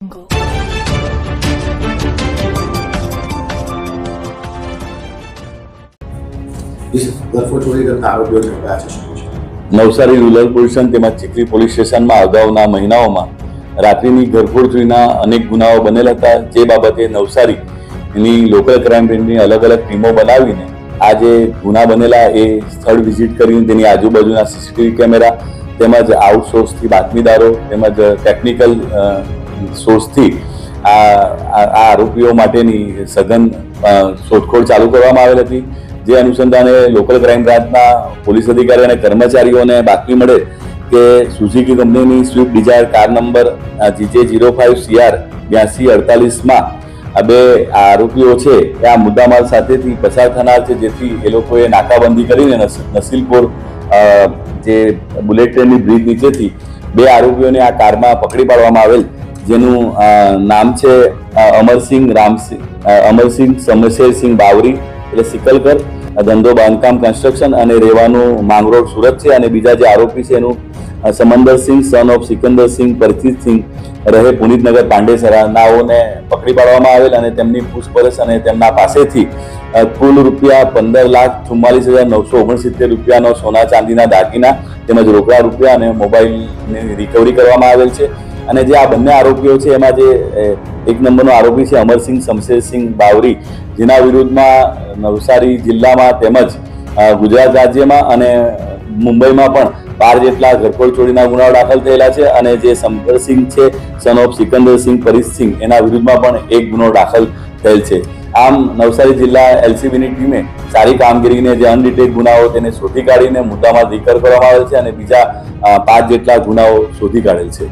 Navsari rural police તેમજ Chikhli police સ્ટેશનમાં અગાઉના મહિનાઓમાં રાત્રિની ઘરફોડ ચોરીના અનેક ગુનાઓ બનેલા હતા, જે બાબતે નવસારીની લોકલ ક્રાઇમ બ્રાન્ચની અલગ અલગ ટીમો બનાવીને આ જે ગુના બનેલા એ સ્થળ વિઝિટ કરીને તેની આજુબાજુના સીસીટીવી કેમેરા તેમજ આઉટસોર્સથી બાતમીદારો તેમજ ટેકનિકલ સોર્સથી આ આરોપીઓ માટેની સઘન શોધખોળ ચાલુ કરવામાં આવેલ હતી। જે અનુસંધાને લોકલ ક્રાઇમ બ્રાન્ચના પોલીસ અધિકારી અને કર્મચારીઓને બાતમી મળે કે સુઝુકી કંપનીની Swift Dzire car number GJ05CR 8248માં આ બે આરોપીઓ છે એ આ મુદ્દામાલ સાથેથી પસાર થનાર છે, જેથી એ લોકોએ નાકાબંધી કરીને નસીલપુર જે બુલેટ ટ્રેનની બ્રિજ નીચેથી બે આરોપીઓને આ કારમાં પકડી પાડવામાં આવેલ, જેનું નામ છે અમરસિંહ સમશેરસિંહ બાવરી એટલે સિકલકર, ધંધો બાંધકામ કન્સ્ટ્રક્શન અને રહેવાનું માંગરોળ સુરત છે। અને બીજા જે આરોપી છે એનું સમંદરસિંહ સન ઓફ સિકંદરસિંહ પરિચિતસિંહ રહે પુનિતનગર પાંડેસરા નાઓને પકડી પાડવામાં આવેલ અને તેમની પૂછપરછ અને તેમના પાસેથી કુલ રૂપિયા 15,44,969 રૂપિયાનો સોના ચાંદીના દાગીના તેમજ રોકડા રૂપિયા અને મોબાઈલની રિકવરી કરવામાં આવેલ છે। અને જે આ બંને આરોપીઓ છે એમાં જે એક નંબરનો આરોપી છે અમરસિંહ શમશેરસિંહ બાવરી, જેના વિરુદ્ધમાં નવસારી જિલ્લામાં તેમજ ગુજરાત રાજ્યમાં અને મુંબઈમાં પણ 12 જેટલા ઘરફોડ ચોરીના ગુનાઓ દાખલ થયેલા છે। અને જે સમંદરસિંહ છે સન ઓફ સિકંદરસિંહ પરિચિતસિંહ એના વિરુદ્ધમાં પણ એક ગુનો દાખલ થયેલ છે। આમ નવસારી જિલ્લા LCBની ટીમે સારી કામગીરીને જે અનડિટેક્ટ ગુનાઓ તેને શોધી કાઢીને મુદ્દામાં રિકવર કરવામાં આવેલ છે અને બીજા 5 જેટલા ગુનાઓ શોધી કાઢેલ છે।